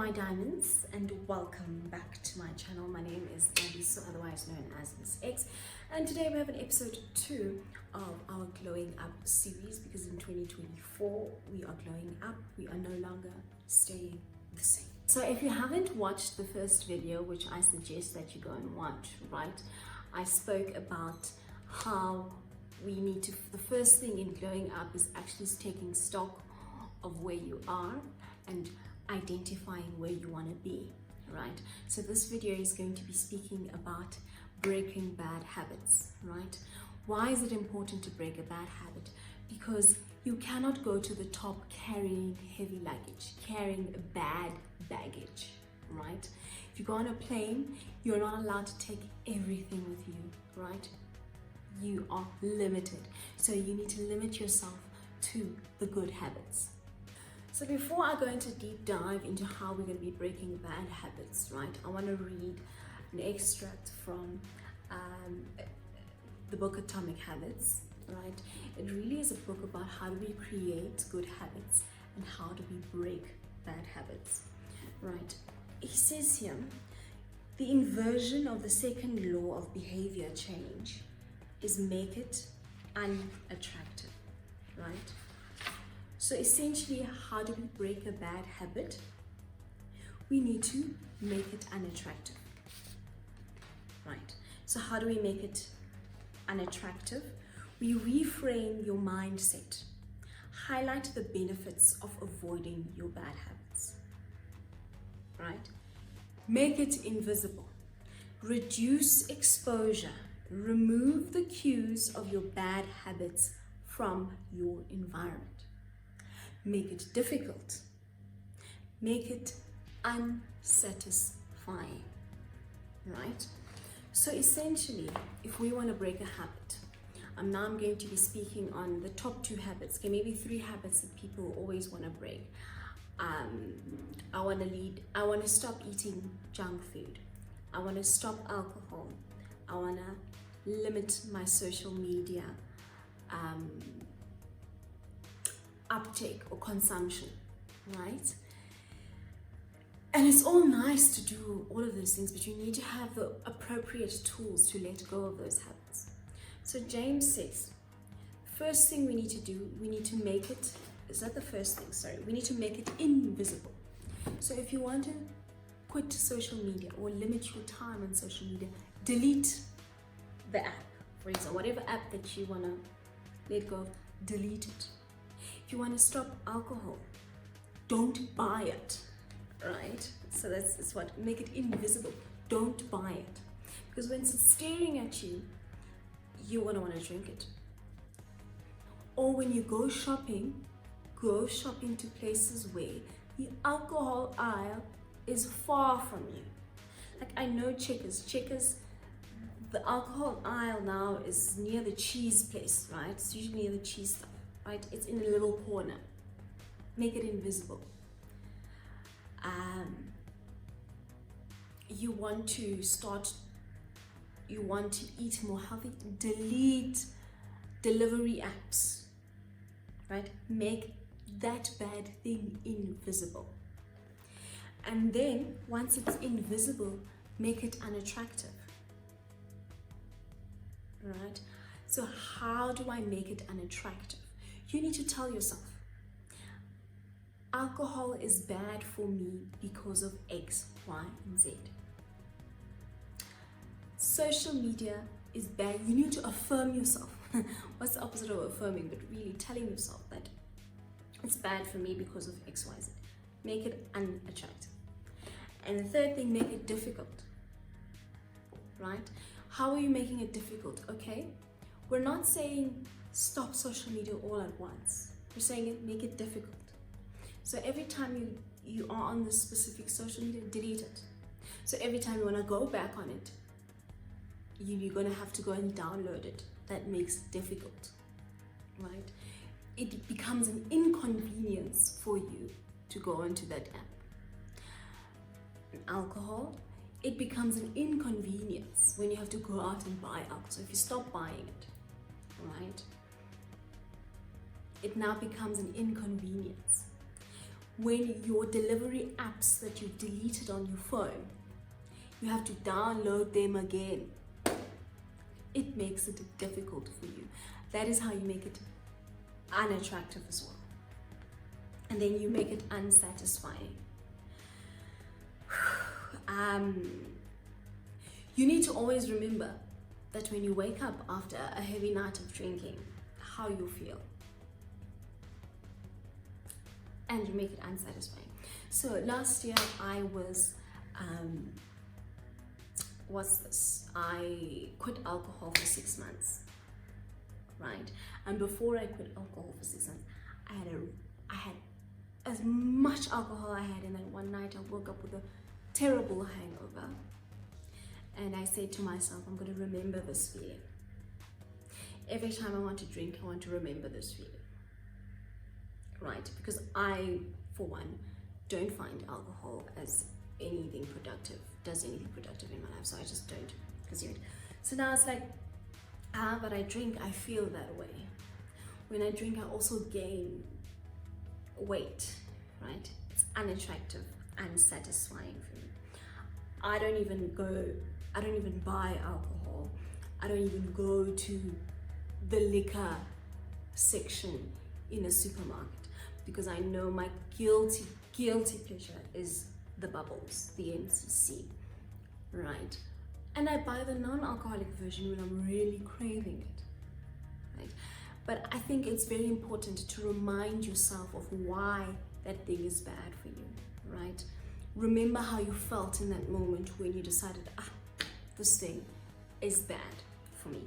my diamonds, and welcome back to my channel. My name is Abby, so otherwise known as Miss X, and today we have an episode 2 of our glowing up series, because in 2024 we are glowing up. We are no longer staying the same. So if you haven't watched the first video, which I suggest that you go and watch, right, I spoke about how we need to, the first thing in glowing up is actually taking stock of where you are and identifying where you want to be, right? So this video is going to be speaking about breaking bad habits, right? Why is it important to break a bad habit? Because you cannot go to the top carrying heavy luggage, carrying bad baggage, right? If you go on a plane, you're not allowed to take everything with you, right? You are limited. So you need to limit yourself to the good habits. So before I go into a deep dive into how we're going to be breaking bad habits, right, I want to read an extract from the book Atomic Habits, right? It really is a book about how do we create good habits and how do we break bad habits, right? He says here, the inversion of the second law of behavior change is make it unattractive, right? So essentially, how do we break a bad habit? We need to make it unattractive, right? So how do we make it unattractive? We reframe your mindset, highlight the benefits of avoiding your bad habits, right? Make it invisible, reduce exposure, remove the cues of your bad habits from your environment. Make it difficult, make it unsatisfying, right? So essentially, if we want to break a habit, now I'm going to be speaking on the top 2 habits, okay, maybe 3 habits that people always want to break. I want to stop eating junk food. I want to stop alcohol. I want to limit my social media uptake or consumption, right? And it's all nice to do all of those things, but you need to have the appropriate tools to let go of those habits. So James says, first thing we need to do, we need to make it, is that the first thing? Sorry, we need to make it invisible. So if you want to quit social media or limit your time on social media, delete the app. For example, whatever app that you want to let go of, delete it. If you want to stop alcohol, don't buy it, right? So that's what, make it invisible. Don't buy it. Because when it's staring at you, you want to drink it. Or when you go shopping to places where the alcohol aisle is far from you. Like I know Checkers, the alcohol aisle now is near the cheese place, right? It's usually near the cheese stuff, right? It's in a little corner. Make it invisible. You want to eat more healthy, delete delivery apps, right? Make that bad thing invisible. And then once it's invisible, make it unattractive, right? So how do I make it unattractive? You need to tell yourself, alcohol is bad for me because of X, Y, and Z. Social media is bad. You need to affirm yourself. What's the opposite of affirming? But really telling yourself that it's bad for me because of X, Y, Z. Make it unattractive. And the third thing, make it difficult, right? How are you making it difficult? Okay, we're not saying stop social media all at once. We're saying make it difficult. So every time you are on this specific social media, delete it. So every time you want to go back on it, you're going to have to go and download it. That makes it difficult, right? It becomes an inconvenience for you to go into that app. Alcohol, it becomes an inconvenience when you have to go out and buy alcohol. So if you stop buying it, right, it now becomes an inconvenience. when your delivery apps that you've deleted on your phone, you have to download them again. It makes it difficult for you. That is how you make it unattractive as well. And then you make it unsatisfying. You need to always remember that when you wake up after a heavy night of drinking, how you feel. And you make it unsatisfying. So last year I was, I quit alcohol for 6 months, right? And before I quit alcohol for 6 months, I had as much alcohol I had, and then one night I woke up with a terrible hangover. And I said to myself, I'm going to remember this feeling. Every time I want to drink, I want to remember this feeling. Right? Because I, for one, don't find alcohol as anything productive, does anything productive in my life. So I just don't consume it. So now it's like, but I drink, I feel that way. When I drink, I also gain weight, right? It's unattractive, unsatisfying for me. I don't even buy alcohol. I don't even go to the liquor section in a supermarket because I know my guilty pleasure is the bubbles, the MCC, right? And I buy the non-alcoholic version when I'm really craving it, right? But I think it's very important to remind yourself of why that thing is bad for you, right? Remember how you felt in that moment when you decided, this thing is bad for me.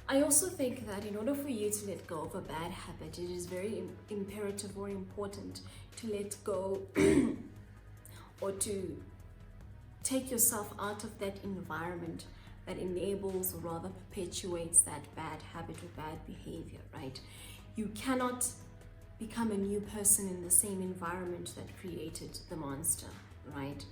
I also think that in order for you to let go of a bad habit, it is very imperative or important to let go or to take yourself out of that environment that enables or rather perpetuates that bad habit or bad behavior, right? You cannot become a new person in the same environment that created the monster, right?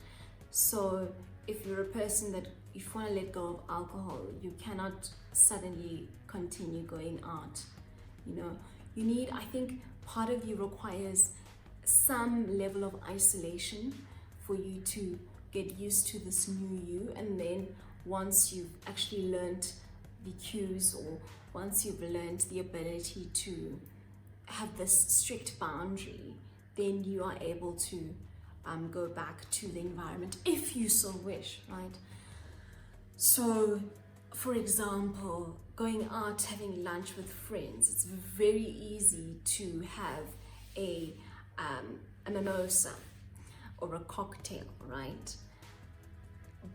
So if you're a person that, if you want to let go of alcohol, you cannot suddenly continue going out. You know, you need, I think part of you requires some level of isolation for you to get used to this new you, and then once you've actually learned the cues, or once you've learned the ability to have this strict boundary, then you are able to go back to the environment if you so wish, right? So for example, going out having lunch with friends, it's very easy to have a mimosa or a cocktail, right?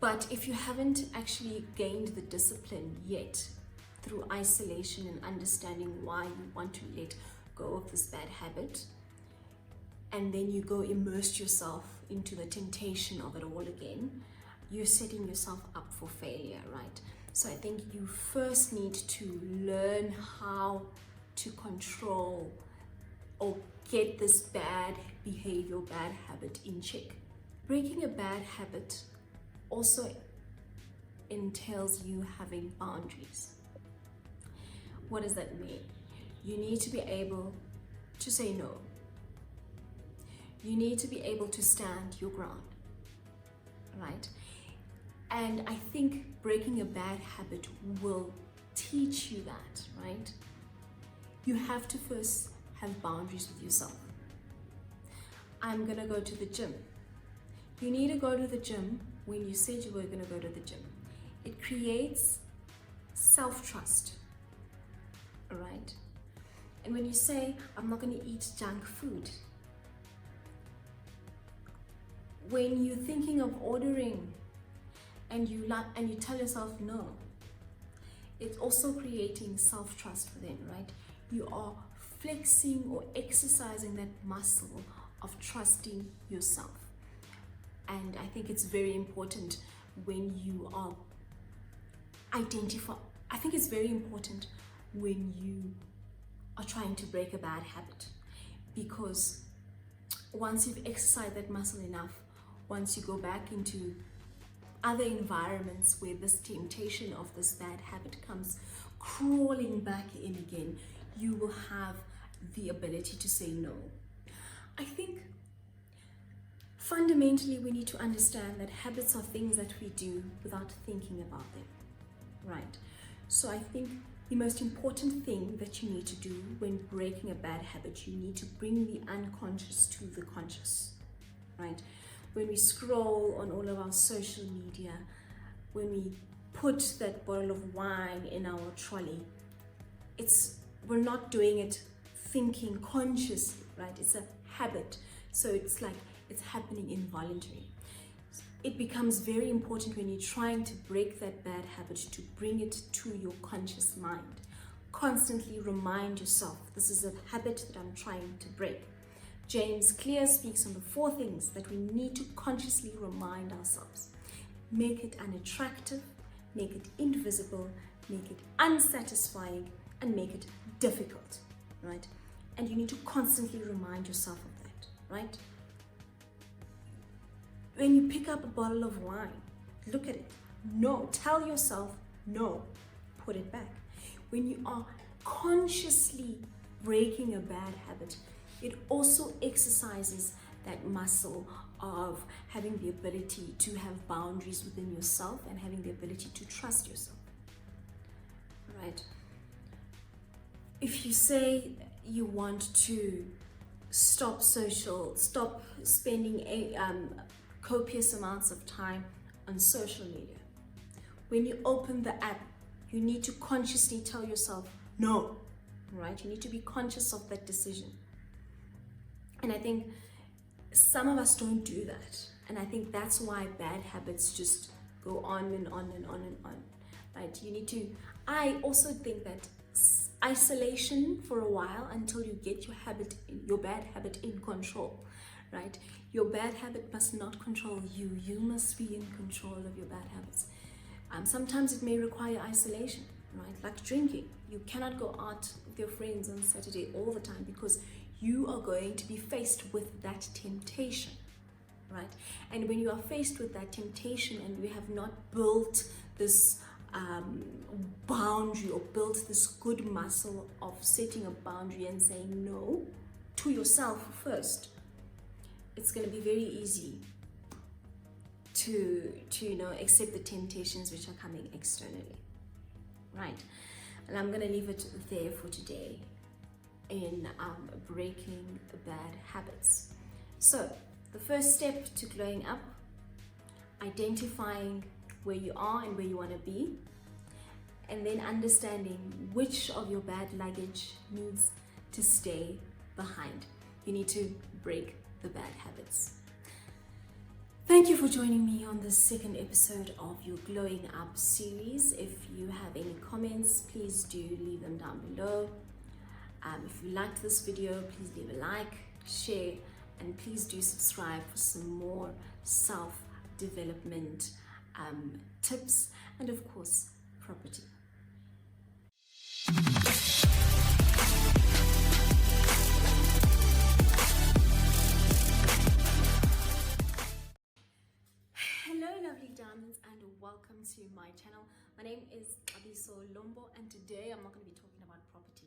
But if you haven't actually gained the discipline yet through isolation and understanding why you want to let go of this bad habit, and then you go immerse yourself into the temptation of it all again, you're setting yourself up for failure, right? So I think you first need to learn how to control or get this bad behavior, bad habit in check. Breaking a bad habit also entails you having boundaries. What does that mean? You need to be able to say no. You need to be able to stand your ground, right? And I think breaking a bad habit will teach you that, right? You have to first have boundaries with yourself. I'm gonna go to the gym. You need to go to the gym when you said you were gonna go to the gym. It creates self-trust, all right? And when you say, I'm not gonna eat junk food, when you're thinking of ordering and you tell yourself no, it's also creating self-trust for them, right? You are flexing or exercising that muscle of trusting yourself. And I think it's very important when you are it's very important when you are trying to break a bad habit, because once you've exercised that muscle enough, once you go back into other environments where this temptation of this bad habit comes crawling back in again, you will have the ability to say no. I think Fundamentally, we need to understand that habits are things that we do without thinking about them, right? So I think the most important thing that you need to do when breaking a bad habit, you need to bring the unconscious to the conscious, right? When we scroll on all of our social media, when we put that bottle of wine in our trolley, we're not doing it thinking consciously, right? It's a habit. So it's like it's happening involuntarily. It becomes very important when you're trying to break that bad habit to bring it to your conscious mind. Constantly remind yourself, this is a habit that I'm trying to break. James Clear speaks on the 4 things that we need to consciously remind ourselves. Make it unattractive, make it invisible, make it unsatisfying, and make it difficult, right? And you need to constantly remind yourself of that, right? When you pick up a bottle of wine, look at it. No, tell yourself no, put it back. When you are consciously breaking a bad habit, it also exercises that muscle of having the ability to have boundaries within yourself and having the ability to trust yourself, right? If you say you want to stop spending copious amounts of time on social media, when you open the app, you need to consciously tell yourself no, right? You need to be conscious of that decision. And I think some of us don't do that. And I think that's why bad habits just go on and on and on and on, right? I also think that isolation for a while until you get your bad habit in control, right? Your bad habit must not control you. You must be in control of your bad habits. Sometimes it may require isolation, right? Like drinking. You cannot go out with your friends on Saturday all the time because you are going to be faced with that temptation, right? And when you are faced with that temptation and you have not built this boundary or built this good muscle of setting a boundary and saying no to yourself first, it's going to be very easy to accept the temptations which are coming externally, right? And I'm going to leave it there for today in breaking bad habits. So the first step to glowing up, identifying where you are and where you want to be, and then understanding which of your bad luggage needs to stay behind. You need to break the bad habits. Thank you for joining me on the second episode of your Glowing Up series. If you have any comments, please do leave them down below. If you liked this video, please leave a like, share, and please do subscribe for some more self-development tips and of course property. Hello lovely diamonds and welcome to my channel. My name is Abiso Lombo and today I'm not going to be talking about property.